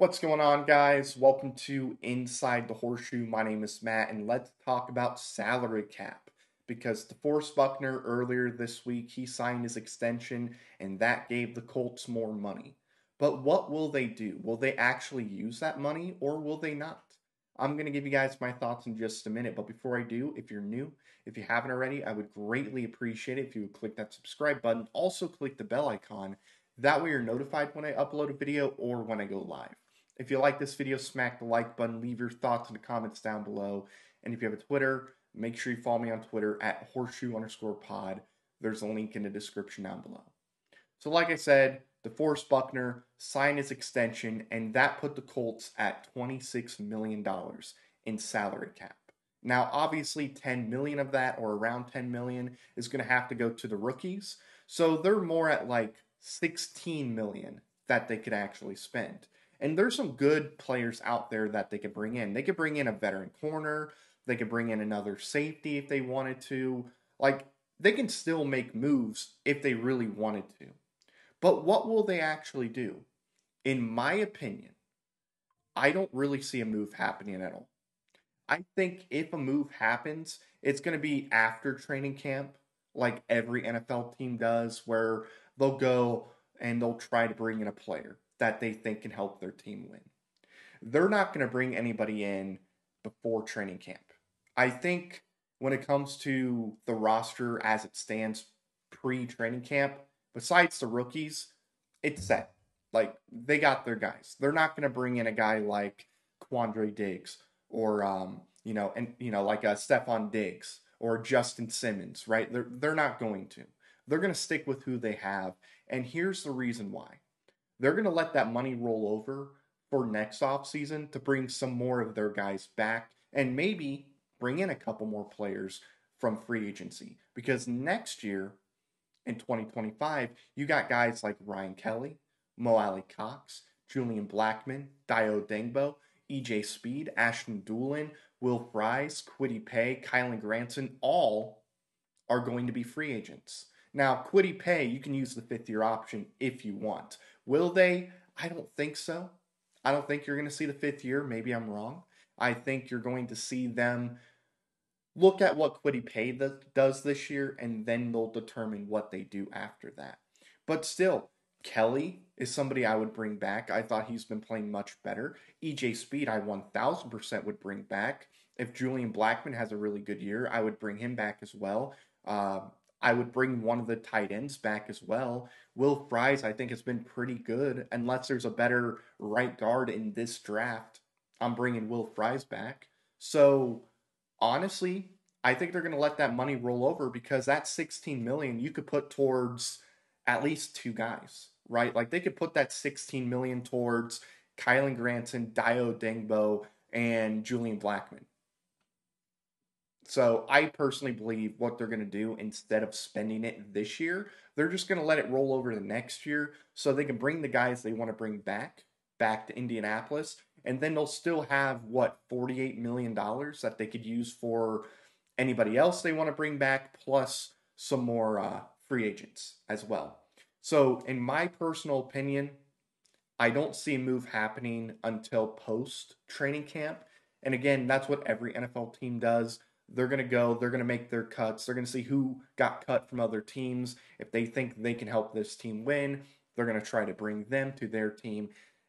What's going on, guys? Welcome to Inside the Horseshoe. My name is Matt, and let's talk about salary cap. Because DeForest Buckner earlier this week, he signed his extension, and that gave the Colts more money. But what will they do? Will they actually use that money, or will they not? I'm going to give you guys my thoughts in just a minute, but before I do, if you're new, if you haven't already, I would greatly appreciate it if you would click that subscribe button. Also, click the bell icon. That way, you're notified when I upload a video or when I go live. If you like this video, smack the like button, leave your thoughts in the comments down below. And if you have a Twitter, make sure you follow me on Twitter at horseshoe_pod. There's a link in the description down below. So like I said, DeForest Buckner signed his extension, and that put the Colts at $26 million in salary cap. Now, obviously, $10 million of that, or around $10 million, is going to have to go to the rookies. So they're more at like $16 million that they could actually spend. And there's some good players out there that they could bring in. They could bring in a veteran corner. They could bring in another safety if they wanted to. Like, they can still make moves if they really wanted to. But what will they actually do? In my opinion, I don't really see a move happening at all. I think if a move happens, it's going to be after training camp, like every NFL team does, where they'll go and they'll try to bring in a player that they think can help their team win. They're not going to bring anybody in before training camp. I think when it comes to the roster as it stands pre-training camp, besides the rookies, it's set. Like, they got their guys. They're not going to bring in a guy like Quandre Diggs or like a Stephon Diggs or Justin Simmons, right? They're not going to. They're going to stick with who they have, and here's the reason why. They're going to let that money roll over for next offseason to bring some more of their guys back and maybe bring in a couple more players from free agency. Because next year, in 2025, you got guys like Ryan Kelly, Mo Alley Cox, Julian Blackmon, Dio Dengbo, EJ Speed, Ashton Doolin, Will Fries, Kwity Paye, Kylan Granson, all are going to be free agents. Now, Kwity Paye, you can use the fifth-year option if you want. Will they? I don't think so. I don't think you're going to see the fifth year. Maybe I'm wrong. I think you're going to see them look at what Kwity Paye does this year, and then they'll determine what they do after that. But still, Kelly is somebody I would bring back. I thought he's been playing much better. EJ Speed, I 1000% would bring back. If Julian Blackmon has a really good year, I would bring him back as well. I would bring one of the tight ends back as well. Will Fries, I think, has been pretty good. Unless there's a better right guard in this draft, I'm bringing Will Fries back. So, honestly, I think they're going to let that money roll over because that $16 million you could put towards at least two guys, right? Like, they could put that $16 million towards Kylan Granson, Dio Dengbo, and Julian Blackmon. So I personally believe what they're going to do, instead of spending it this year, they're just going to let it roll over the next year so they can bring the guys they want to bring back to Indianapolis, and then they'll still have, $48 million that they could use for anybody else they want to bring back, plus some more free agents as well. So in my personal opinion, I don't see a move happening until post-training camp. And again, that's what every NFL team does. They're going to make their cuts. They're going to see who got cut from other teams. If they think they can help this team win, they're going to try to bring them to their team.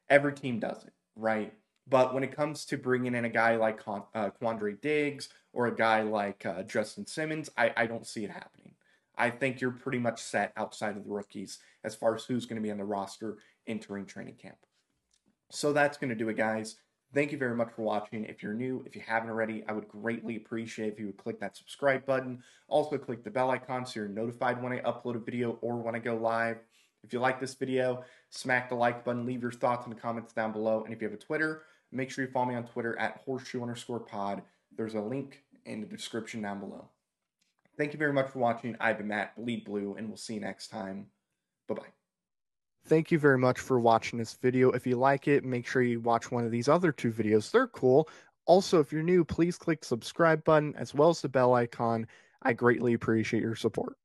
Every team does it, right? But when it comes to bringing in a guy like Quandre Diggs or a guy like Justin Simmons, I don't see it happening. I think you're pretty much set outside of the rookies as far as who's going to be on the roster entering training camp. So that's going to do it, guys. Thank you very much for watching. If you're new, if you haven't already, I would greatly appreciate if you would click that subscribe button. Also, click the bell icon so you're notified when I upload a video or when I go live. If you like this video, smack the like button. Leave your thoughts in the comments down below. And if you have a Twitter, make sure you follow me on Twitter at horseshoe_pod. There's a link in the description down below. Thank you very much for watching. I've been Matt, Bleed Blue, and we'll see you next time. Bye-bye. Thank you very much for watching this video. If you like it, make sure you watch one of these other two videos. They're cool. Also, if you're new, please click the subscribe button as well as the bell icon. I greatly appreciate your support.